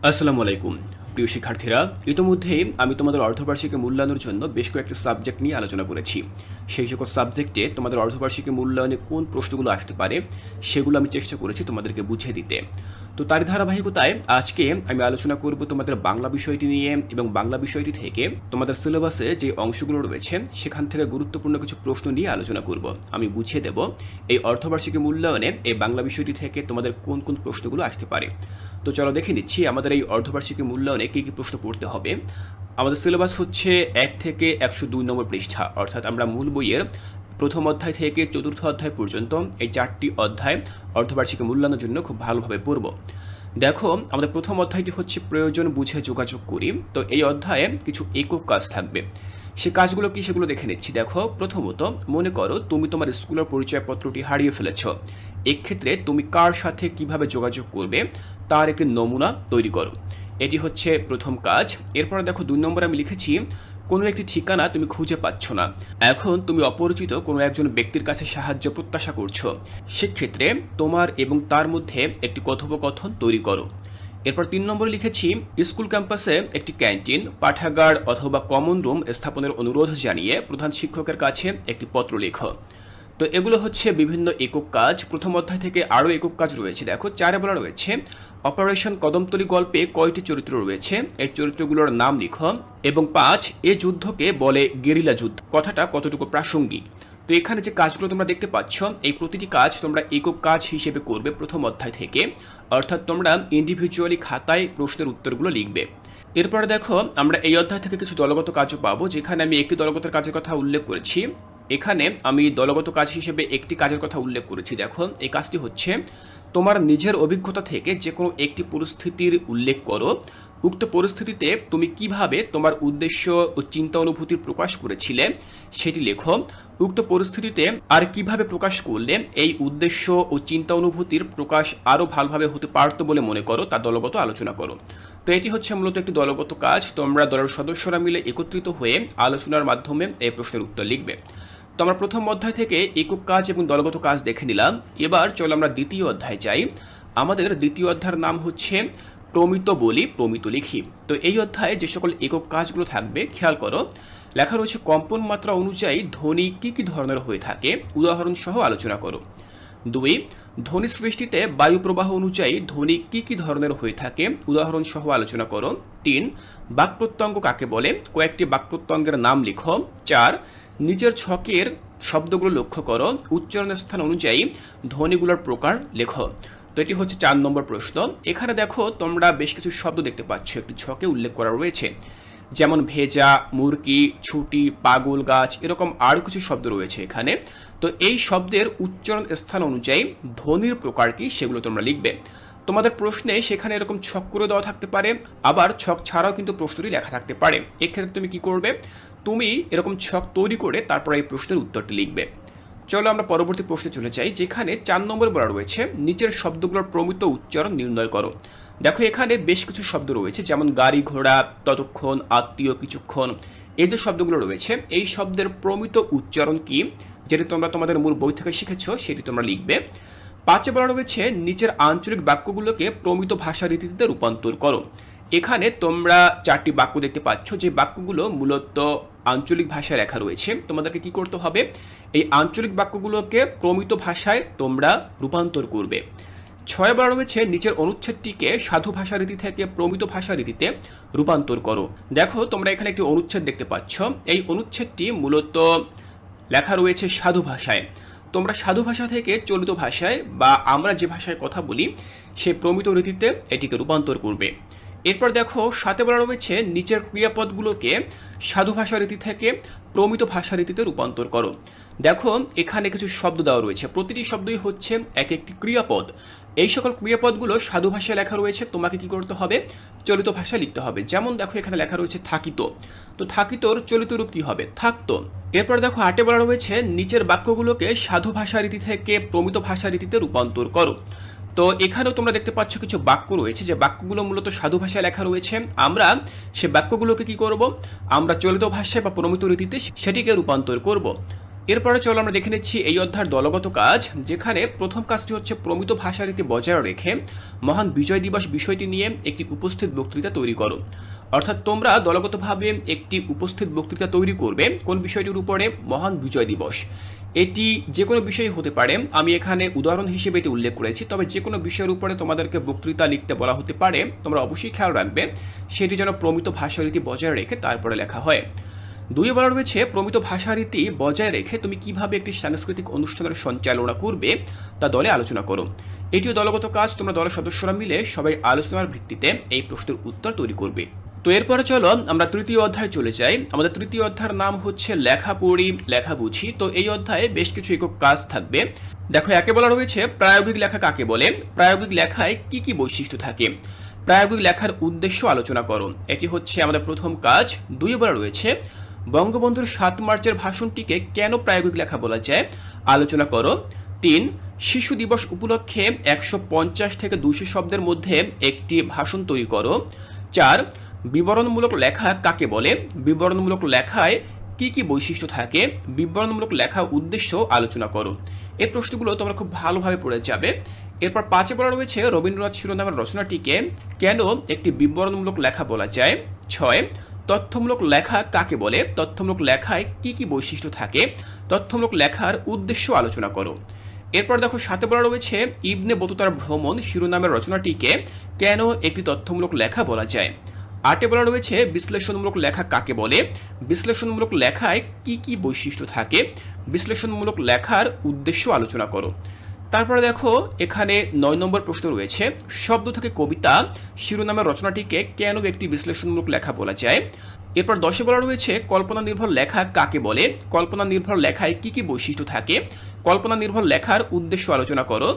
আসসালামু আলাইকুম প্রিয় শিক্ষার্থীরা। ইতিমধ্যে আমি তোমাদের অর্ধবার্ষিকী মূল্যায়নের জন্য বেশ কয়েকটি সাবজেক্ট নিয়ে আলোচনা করেছি। সেই সকল সাবজেক্টে তোমাদের অর্ধবার্ষিকী মূল্যায়নে কোন প্রশ্নগুলো আসতে পারে সেগুলো আমি চেষ্টা করেছি তোমাদেরকে বুঝিয়ে দিতে। তো তার ধারাবাহিকতায় আজকে আমি আলোচনা করব তোমাদের বাংলা বিষয়টি নিয়ে, এবং বাংলা বিষয়টি থেকে তোমাদের সিলেবাসে যে অংশগুলো রয়েছে সেখান থেকে গুরুত্বপূর্ণ কিছু প্রশ্ন নিয়ে আলোচনা করব। আমি বুঝিয়ে দেব এই অর্ধবার্ষিকী মূল্যায়নে এই বাংলা বিষয়টি থেকে তোমাদের কোন কোন প্রশ্নগুলো আসতে পারে। তো চলো দেখে নিচ্ছি আমাদের এই অর্ধবার্ষিকী মূল্যায়নে কী কী প্রশ্ন পড়তে হবে। আমাদের সিলেবাস হচ্ছে 1 থেকে 102 নম্বর পৃষ্ঠা, অর্থাৎ আমরা মূল বইয়ের প্রথম অধ্যায় থেকে চতুর্থ অধ্যায় পর্যন্ত এই 4টি অধ্যায় অর্ধবার্ষিকী মূল্যায়নের জন্য খুব ভালোভাবে পড়ব। দেখো, আমাদের প্রথম অধ্যায়টি হচ্ছে প্রয়োজন বুঝে যোগাযোগ করি। তো এই অধ্যায়ে কিছু একক কাজ থাকবে, সে কাজগুলো কি সেগুলো দেখে নিচ্ছি। দেখো, প্রথমত মনে করো তুমি তোমার স্কুলের পরিচয়পত্রটি হারিয়ে ফেলেছ। এক্ষেত্রে তুমি কার সাথে কিভাবে যোগাযোগ করবে তার একটি নমুনা তৈরি করো। এটি হচ্ছে প্রথম কাজ। এরপরে দেখো 2 নম্বর আমি লিখেছি কোনো একটি ঠিকানা তুমি খুঁজে পাচ্ছ না। এখন তুমি অপরিচিত কোনো একজন ব্যক্তির কাছে সাহায্য প্রত্যাশা করছো। সেক্ষেত্রে তোমার এবং তার মধ্যে একটি কথোপকথন তৈরি করো। এরপর 3 নম্বরে লিখেছি স্কুল ক্যাম্পাসে একটি ক্যান্টিন, পাঠাগার অথবা কমন রুম স্থাপনের অনুরোধ জানিয়ে প্রধান শিক্ষকের কাছে একটি পত্র লেখো। তো এগুলো হচ্ছে বিভিন্ন একক কাজ। প্রথম অধ্যায় থেকে আরও একক কাজ রয়েছে। দেখো, 4 বলা রয়েছে অপারেশন কদমতলী গল্পে কয়টি চরিত্র রয়েছে, এই চরিত্রগুলোর নাম লিখো। এবং 5 এ যুদ্ধকে বলে গেরিলা যুদ্ধ, কথাটা কতটুকু প্রাসঙ্গিক। তো এখানে যে কাজগুলো তোমরা দেখতে পাচ্ছ এই প্রতিটি কাজ তোমরা একক কাজ হিসেবে করবে প্রথম অধ্যায় থেকে, অর্থাৎ তোমরা ইন্ডিভিজুয়ালি খাতায় প্রশ্নের উত্তরগুলো লিখবে। এরপরে দেখো, আমরা এই অধ্যায় থেকে কিছু দলগত কাজও পাবো, যেখানে আমি একটি দলগত কাজের কথা উল্লেখ করেছি। এখানে আমি দলগত কাজ হিসেবে একটি কাজের কথা উল্লেখ করেছি। দেখো, এই কাজটি হচ্ছে তোমার নিজের অভিজ্ঞতা থেকে যে কোনো একটি পরিস্থিতির উল্লেখ করো। উক্ত পরিস্থিতিতে তুমি কিভাবে তোমার উদ্দেশ্য ও চিন্তা অনুভূতির প্রকাশ করেছিলে সেটি লেখো। উক্ত পরিস্থিতিতে আর কিভাবে প্রকাশ করলে এই উদ্দেশ্য ও চিন্তা অনুভূতির প্রকাশ আরও ভালোভাবে হতে পারত বলে মনে করো তা দলগত আলোচনা করো। তো এটি হচ্ছে মূলত একটি দলগত কাজ। তোমরা দলের সদস্যরা মিলে একত্রিত হয়ে আলোচনার মাধ্যমে এই প্রশ্নের উত্তর লিখবে। তো আমরা প্রথম অধ্যায় থেকে একক কাজ এবং দলগত কাজ দেখে নিলাম। এবার চলো আমরা দ্বিতীয় অধ্যায়ে যাই। আমাদের দ্বিতীয় অধ্যায়ের নাম হচ্ছে প্রমিত বলি প্রমিত লিখি। তো এই অধ্যায়ে যে সকল একক কাজগুলো থাকবে খেয়াল করো। লেখা রয়েছে কম্পন মাত্রা অনুযায়ী ধ্বনি কি কি ধরনের হয়ে থাকে, উদাহরণ সহ আলোচনা করো। 2 ধ্বনি সৃষ্টিতে বায়ু প্রবাহ অনুযায়ী ধ্বনি কি কি ধরনের হয়ে থাকে, উদাহরণ সহ আলোচনা করো। 3 বাক প্রত্যঙ্গ কাকে বলে, কয়েকটি বাক প্রত্যঙ্গের নাম লিখো। 4 নিচের ছকের শব্দগুলো লক্ষ্য করো, উচ্চারণের স্থান অনুযায়ী ধ্বনিগুলোর প্রকার লেখো। তো এটি হচ্ছে 4 নম্বর প্রশ্ন। এখানে দেখো তোমরা বেশ কিছু শব্দ দেখতে পাচ্ছ, একটি ছকে উল্লেখ করা রয়েছে, যেমন ভেজা, মুরকি, ছুটি, পাগল গাছ, এরকম আরও কিছু শব্দ রয়েছে এখানে। তো এই শব্দের উচ্চারণ স্থান অনুযায়ী ধ্বনির প্রকার কি সেগুলো তোমরা লিখবে। তোমাদের প্রশ্নে সেখানে এরকম ছক করে দেওয়া থাকতে পারে, আবার ছক ছাড়াও কিন্তু প্রশ্নটি লেখা থাকতে পারে। এক্ষেত্রে তুমি কি করবে, তুমি এরকম ছক তৈরি করে তারপর এই প্রশ্নের উত্তরটি লিখবে। চলো আমরা পরবর্তী প্রশ্নে চলে যাই, যেখানে 4 নম্বর বলা রয়েছে নিচের শব্দগুলোর প্রমিত উচ্চারণ নির্ণয় করো। দেখো, এখানে বেশ কিছু শব্দ রয়েছে, যেমন গাড়ি, ঘোড়া, ততক্ষণ, আত্মীয়, কিছুক্ষণ। এই যে শব্দগুলো রয়েছে এই শব্দের প্রমিত উচ্চারণ কি, যেটি তোমরা তোমাদের মূল বই থেকে শিখেছ সেটি তোমরা লিখবে। 5 বলা রয়েছে নিচের আঞ্চলিক বাক্যগুলোকে প্রমিত ভাষা রীতিতে রূপান্তর করো। এখানে তোমরা 4টি বাক্য দেখতে পাচ্ছ, যে বাক্যগুলো মূলত আঞ্চলিক ভাষায় লেখা রয়েছে। তোমাদেরকে কি করতে হবে, এই আঞ্চলিক বাক্যগুলোকে প্রমিত ভাষায় তোমরা রূপান্তর করবে। 6 বলা রয়েছে নিচের অনুচ্ছেদটিকে সাধু ভাষা রীতি থেকে প্রমিত ভাষা রীতিতে রূপান্তর করো। দেখো, তোমরা এখানে একটি অনুচ্ছেদ দেখতে পাচ্ছ, এই অনুচ্ছেদটি মূলত লেখা রয়েছে সাধু ভাষায়। তোমরা সাধু ভাষা থেকে চলিত ভাষায় বা আমরা যে ভাষায় কথা বলি সে প্রমিত রীতিতে এটিকে রূপান্তর করবে। এরপর দেখো 7 বলা রয়েছে নিচের ক্রিয়াপদগুলোকে সাধু ভাষা রীতি থেকে প্রমিত ভাষা রীতিতে রূপান্তর করো। দেখো, এখানে কিছু শব্দ দেওয়া রয়েছে, প্রতিটি শব্দই হচ্ছে এক একটি ক্রিয়াপদ। এই সকল ক্রিয়াপদগুলো সাধু ভাষায় লেখা রয়েছে, তোমাকে কি করতে হবে, চলিত ভাষায় লিখতে হবে। যেমন দেখো, এখানে লেখা রয়েছে থাকিত, তো থাকিতর চলিত রূপ কি হবে, থাকতো। এরপর দেখো 8 বলা রয়েছে নিচের বাক্যগুলোকে সাধু ভাষা রীতি থেকে প্রমিত ভাষা রীতিতে রূপান্তর করো। তো এখানেও তোমরা দেখতে পাচ্ছ কিছু বাক্য রয়েছে, যে বাক্যগুলো মূলত সাধু ভাষায় লেখা রয়েছে। আমরা সে বাক্যগুলোকে কি করব, আমরা চলিত ভাষায় বা প্রমিত রীতিতে সেটিকে রূপান্তর করব। এরপরে চলো আমরা দেখে নিচ্ছি এই অধ্যায়ের দলগত কাজ, যেখানে প্রথম কাজটি হচ্ছে প্রমিত ভাষারীতি বজায় রেখে মহান বিজয় দিবস বিষয়টি নিয়ে একটি উপস্থিত বক্তৃতা তৈরি করো। অর্থাৎ তোমরা দলগতভাবে একটি উপস্থিত বক্তৃতা তৈরি করবে কোন বিষয়টির উপরে? মহান বিজয় দিবস। এটি যে কোনো বিষয় হতে পারে, আমি এখানে উদাহরণ হিসেবে এটি উল্লেখ করেছি, তবে যে কোনো বিষয়ের উপরে তোমাদেরকে বক্তৃতা লিখতে বলা হতে পারে। তোমরা অবশ্যই খেয়াল রাখবে সেটি যেন প্রমিত ভাষারীতি বজায় রেখে তারপরে লেখা হয়। দুইয়ে বলা রয়েছে প্রমিত ভাষারীতি বজায় রেখে তুমি কিভাবে একটি সাংস্কৃতিক অনুষ্ঠানের সঞ্চালনা করবে তা দলে আলোচনা করো। এটিও দলগত কাজ, তোমরা দলের সদস্যরা মিলে সবাই আলোচনার ভিত্তিতে এই প্রশ্নের উত্তর তৈরি করবে। তো এরপরে চলো আমরা তৃতীয় অধ্যায়ে চলে যাই। আমাদের তৃতীয় অধ্যায়ের নাম হচ্ছে লেখা পড়ি লেখা বুঝি। তো এই অধ্যায়ে বেশ কিছু একক কাজ থাকবে। দেখো, একে বলা রয়েছে প্রায়োগিক লেখা কাকে বলে, প্রায়োগিক লেখায় কি কি বৈশিষ্ট্য থাকে, প্রায়োগিক লেখার উদ্দেশ্য আলোচনা করো। এটি হচ্ছে আমাদের প্রথম কাজ। দুইয়ে বলা রয়েছে বঙ্গবন্ধুর 7 মার্চের ভাষণটিকে কেন প্রায়োগিক লেখা বলা যায়, আলোচনা করো। 3, শিশু দিবস উপলক্ষে 150 থেকে 200 শব্দের মধ্যে একটি ভাষণ তৈরি করো। 4, বিবরণমূলক লেখা কাকে বলে, বিবরণমূলক লেখায় কি কি বৈশিষ্ট্য থাকে, বিবরণমূলক লেখা উদ্দেশ্য আলোচনা করো। এই প্রশ্নগুলো তোমরা খুব ভালোভাবে পড়ে যাবে। এরপর 5এ বলা রয়েছে রবীন্দ্রনাথ শিরোনামের রচনাটিকে কেন একটি বিবরণমূলক লেখা বলা যায়। 6, তথ্যমূলক লেখা কাকে বলে, তথ্যমূলক লেখায় কি কি বৈশিষ্ট্য থাকে, তথ্যমূলক লেখার উদ্দেশ্য আলোচনা করো। এরপর দেখো 7এ বলা রয়েছে ইবনে বতুতার ভ্রমণ শিরোনামের রচনাটিকে কেন একটি তথ্যমূলক লেখা বলা যায়। 8এ বলা রয়েছে বিশ্লেষণমূলক লেখা কাকে বলে, বিশ্লেষণমূলক লেখায় কি কি বৈশিষ্ট্য থাকে, বিশ্লেষণমূলক লেখার উদ্দেশ্য আলোচনা করো। তারপরে দেখো এখানে 9 নম্বর প্রশ্ন রয়েছে শব্দ থেকে কবিতা শিরোনামের রচনাটিকে কেন একটি বিশ্লেষণমূলক লেখা বলা যায়। এরপর 10এ বলা রয়েছে কল্পনা নির্ভর লেখা কাকে বলে, কল্পনা নির্ভর লেখায় কি কি বৈশিষ্ট্য থাকে, কল্পনা নির্ভর লেখার উদ্দেশ্য আলোচনা করো।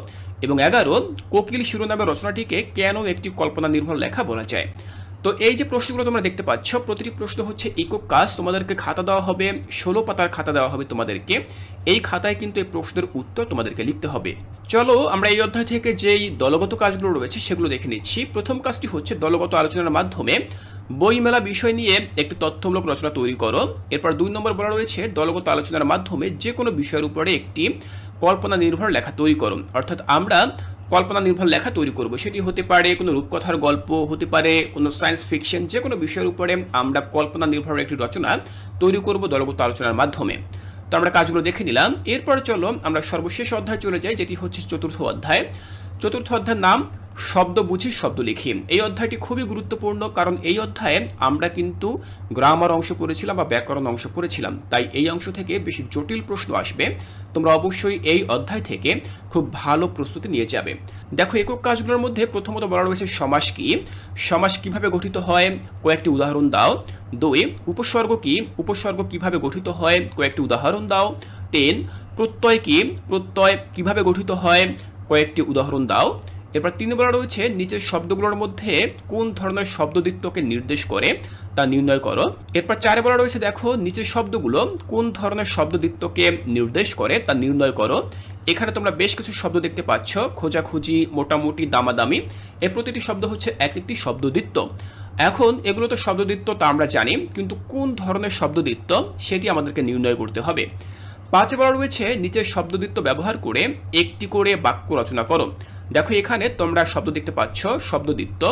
এবং 11, কোকিল শিরোনামের রচনাটিকে কেন একটি কল্পনা নির্ভর লেখা বলা যায়। তো এই যে প্রশ্নগুলো তোমরা দেখতে পাচ্ছ, প্রতিটি প্রশ্ন হচ্ছে একক কাজ। তোমাদেরকে খাতা দেওয়া হবে, 16 পাতার খাতা দেওয়া হবে তোমাদেরকে। এই খাতায় কিন্তু এই প্রশ্নের উত্তর তোমাদেরকে লিখতে হবে। চলো আমরা এই অধ্যায় থেকে যেই দলগত কাজগুলো রয়েছে সেগুলো দেখে নিচ্ছি। প্রথম কাজটি হচ্ছে দলগত আলোচনার মাধ্যমে বইমেলা বিষয় নিয়ে একটি তথ্যমূলক রচনা তৈরি করো। এরপর 2 নম্বর বলা রয়েছে দলগত আলোচনার মাধ্যমে যে কোনো বিষয়ের উপরে একটি কল্পনা নির্ভর লেখা তৈরি করো। অর্থাৎ আমরা কল্পনা নির্ভর লেখা তৈরি করব, সেটি হতে পারে কোনো রূপকথার গল্প, হতে পারে কোনো সায়েন্স ফিকশন, যে কোনো বিষয়ের উপরে আমরা কল্পনা নির্ভর একটি রচনা তৈরি করব দলগত আলোচনার মাধ্যমে। তো আমরা কাজগুলো দেখে নিলাম। এরপর চলো আমরা সর্বশেষ অধ্যায় চলে যাই, যেটি হচ্ছে চতুর্থ অধ্যায়। চতুর্থ অধ্যায়ের নাম শব্দ বুঝি শব্দ লিখি। এই অধ্যায়টি খুবই গুরুত্বপূর্ণ, কারণ এই অধ্যায়ে আমরা কিন্তু গ্রামার অংশ পড়েছিলাম বা ব্যাকরণ অংশ পড়েছিলাম, তাই এই অংশ থেকে বেশি জটিল প্রশ্ন আসবে। তোমরা অবশ্যই এই অধ্যায় থেকে খুব ভালো প্রস্তুতি নিয়ে যাবে। দেখো একক কাজগুলোর মধ্যে প্রথমত বলা রয়েছে সমাস কি, সমাস কিভাবে গঠিত হয় কয়েকটি উদাহরণ দাও। 2, উপসর্গ কি, উপসর্গ কিভাবে গঠিত হয় কয়েকটি উদাহরণ দাও। 3, প্রত্যয় কি, প্রত্যয় কিভাবে গঠিত হয় কয়েকটি উদাহরণ দাও। এরপর 3 বলা রয়েছে নিচের শব্দগুলোর মধ্যে কোন ধরনের শব্দদ্বিত্বকে নির্দেশ করে তা নির্ণয় করো। এরপর 4 বলা রয়েছে দেখো নিচের শব্দগুলো কোন ধরনের শব্দদ্বিত্বকে নির্দেশ করে তা নির্ণয় করো। এখানে তোমরা বেশ কিছু শব্দ দেখতে পাচ্ছ, খোঁজাখুঁজি, মোটামুটি, দামাদামি। এই প্রতিটি শব্দ হচ্ছে এক একটি শব্দদ্বিত্ব। এখন এগুলো তো শব্দদ্বিত্ব তা আমরা জানি, কিন্তু কোন ধরনের শব্দদ্বিত্ব সেটি আমাদেরকে নির্ণয় করতে হবে। 5 বলা রয়েছে নিচের শব্দদ্বিত্ব ব্যবহার করে একটি করে বাক্য রচনা করো। দেখো এখানে তোমরা শব্দ দেখতে পাচ্ছ শব্দদ্বিত্ব।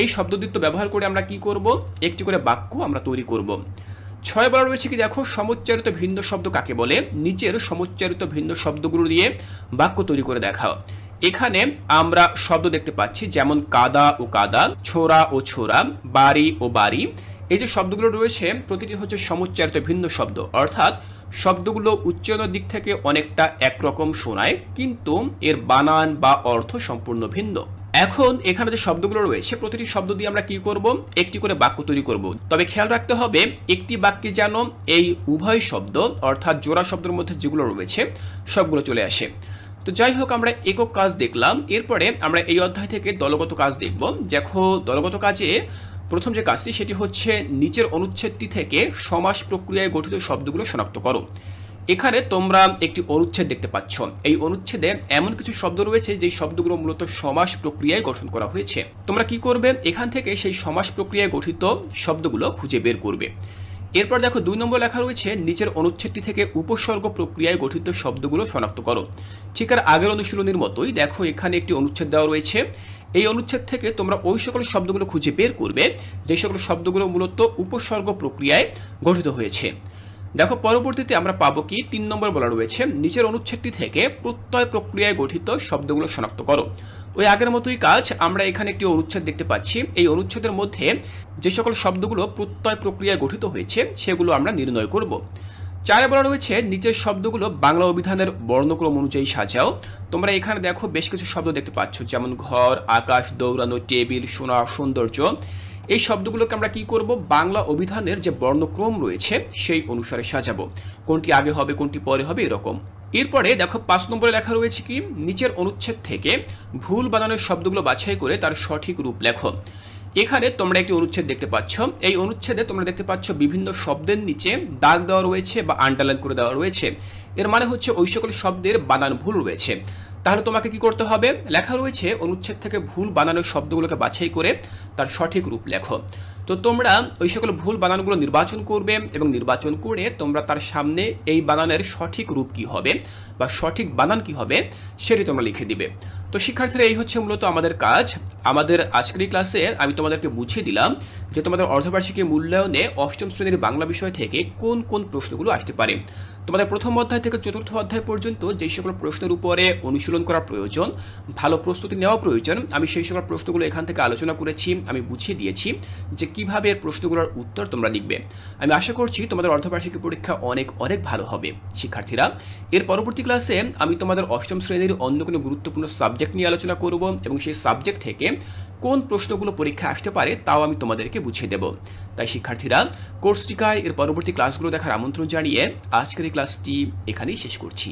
এই শব্দদ্বিত্ব ব্যবহার করে আমরা কি করব, একটি করে বাক্য আমরা তৈরি করব। 6 বলা রয়েছে কি দেখো সমুচ্চারিত ভিন্ন শব্দ কাকে বলে, নিচের সমুচ্চারিত ভিন্ন শব্দগুলো দিয়ে বাক্য তৈরি করে দেখাও। এখানে আমরা শব্দ দেখতে পাচ্ছি যেমন কাদা ও কাদা, ছোড়া ও ছোড়া, বাড়ি ও বাড়ি। এই যে শব্দগুলো রয়েছে প্রতিটি হচ্ছে সমুচ্চারিত ভিন্ন শব্দ, অর্থাৎ শব্দগুলো উচ্চারণের দিক থেকে অনেকটা একরকম শোনায়, কিন্তু এর বানান বা অর্থ সম্পূর্ণ ভিন্ন। এখন এখানে যে শব্দগুলো রয়েছে প্রতিটি শব্দ দিয়ে আমরা কি করব, একটি করে বাক্য তৈরি করব। তবে খেয়াল রাখতে হবে একটি বাক্যে যেন এই উভয় শব্দ অর্থাৎ জোড়া শব্দের মধ্যে যেগুলো রয়েছে সবগুলো চলে আসে। তো যাই হোক আমরা একক কাজ দেখলাম। এরপরে আমরা এই অধ্যায় থেকে দলগত কাজ দেখব। দেখো দলগত কাজে প্রথম যে কাজটি সেটি হচ্ছে নিচের অনুচ্ছেদটি থেকে সমাস প্রক্রিয়ায় গঠিত শব্দগুলো শনাক্ত করো। এখানে তোমরা একটি অনুচ্ছেদ দেখতে পাচ্ছ। এই অনুচ্ছেদে এমন কিছু শব্দ রয়েছে যে শব্দগুলো মূলত সমাস প্রক্রিয়ায় গঠন করা হয়েছে। তোমরা কি করবে, এখান থেকে সেই সমাস প্রক্রিয়ায় গঠিত শব্দগুলো খুঁজে বের করবে। এরপর দেখো 2 নম্বর লেখা রয়েছে নিচের অনুচ্ছেদটি থেকে উপসর্গ প্রক্রিয়ায় গঠিত শব্দগুলো শনাক্ত করো। ঠিক আর আগের অনুশীলনীর মতোই দেখো এখানে একটি অনুচ্ছেদ দেওয়া রয়েছে। এই অনুচ্ছেদ থেকে তোমরা ওই সকল শব্দগুলো খুঁজে বের করবে যে সকল শব্দগুলো মূলত উপসর্গ প্রক্রিয়ায় গঠিত হয়েছে। দেখো পরবর্তীতে আমরা পাবো কি 3 নম্বর বলা রয়েছে নিচের অনুচ্ছেদটি থেকে প্রত্যয় প্রক্রিয়ায় গঠিত শব্দগুলো শনাক্ত করো। ওই আগের মতোই কাজ, আমরা এখানে একটি অনুচ্ছেদ দেখতে পাচ্ছি। এই অনুচ্ছেদের মধ্যে যে সকল শব্দগুলো প্রত্যয় প্রক্রিয়ায় গঠিত হয়েছে সেগুলো আমরা নির্ণয় করব। 4 বলা রয়েছে নিচের শব্দগুলো বাংলা অভিধানের বর্ণক্রম অনুযায়ী সাজাও। তোমরা এখানে দেখো বেশ কিছু শব্দ দেখতে পাচ্ছ, যেমন ঘর, আকাশ, দৌড়ানো, টেবিল, সোনা, সৌন্দর্য। এই শব্দগুলোকে আমরা কি করব, বাংলা অভিধানের যে বর্ণক্রম রয়েছে সেই অনুসারে সাজাবো, কোনটি আগে হবে কোনটি পরে হবে এরকম। এরপরে দেখো 5 নম্বরে লেখা রয়েছে কি নিচের অনুচ্ছেদ থেকে ভুল বানানোর শব্দগুলো বাছাই করে তার সঠিক রূপ লেখো। এখানে তোমরা একটি অনুচ্ছেদ দেখতে পাচ্ছ। এই অনুচ্ছেদে তোমরা দেখতে পাচ্ছ বিভিন্ন শব্দের নিচে দাগ দেওয়া রয়েছে বা আন্ডারলাইন করে দেওয়া রয়েছে। এর মানে হচ্ছে ওই সকল শব্দের বানান ভুল রয়েছে। তাহলে তোমাকে কি করতে হবে, লেখা রয়েছে অনুচ্ছেদ থেকে ভুল বানানোর শব্দগুলোকে বাছাই করে তার সঠিক রূপ লেখো। তো তোমরা ওই সকল ভুল বানানগুলো নির্বাচন করবে এবং নির্বাচন করে তোমরা তার সামনে এই বানানের সঠিক রূপ কি হবে বা সঠিক বানান কি হবে সেটি তোমরা লিখে দিবে। তো শিক্ষার্থীরা এই হচ্ছে মূলত আমাদের কাজ। আমাদের আজকের ক্লাসে আমি তোমাদেরকে বুঝিয়ে দিলাম যে তোমাদের অর্ধবার্ষিকী মূল্যায়নে অষ্টম শ্রেণীর বাংলা বিষয় থেকে কোন কোন প্রশ্নগুলো আসতে পারে। তোমাদের প্রথম অধ্যায় থেকে চতুর্থ অধ্যায় পর্যন্ত যে সকল প্রশ্নের উপরে অনুশীলন করা প্রয়োজন, ভালো প্রস্তুতি নেওয়া প্রয়োজন, আমি সেই সকল প্রশ্নগুলো এখান থেকে আলোচনা করেছি, আমি বুঝিয়ে দিয়েছি যে কিভাবে এর প্রশ্নগুলোর উত্তর তোমরা লিখবে। আমি আশা করছি তোমাদের অর্ধবার্ষিকী পরীক্ষা অনেক অনেক ভালো হবে। শিক্ষার্থীরা, এর পরবর্তী ক্লাসে আমি তোমাদের অষ্টম শ্রেণীর অন্য কোনো গুরুত্বপূর্ণ সাবজেক্ট নিয়ে আলোচনা করব এবং সেই সাবজেক্ট থেকে কোন প্রশ্নগুলো পরীক্ষা আসতে পারে তাও আমি তোমাদেরকে বুঝিয়ে দেব। তাই শিক্ষার্থীরা, কোর্স টিকায় এর পরবর্তী ক্লাসগুলো দেখার আমন্ত্রণ জানিয়ে আজকের এই ক্লাসটি এখানেই শেষ করছি।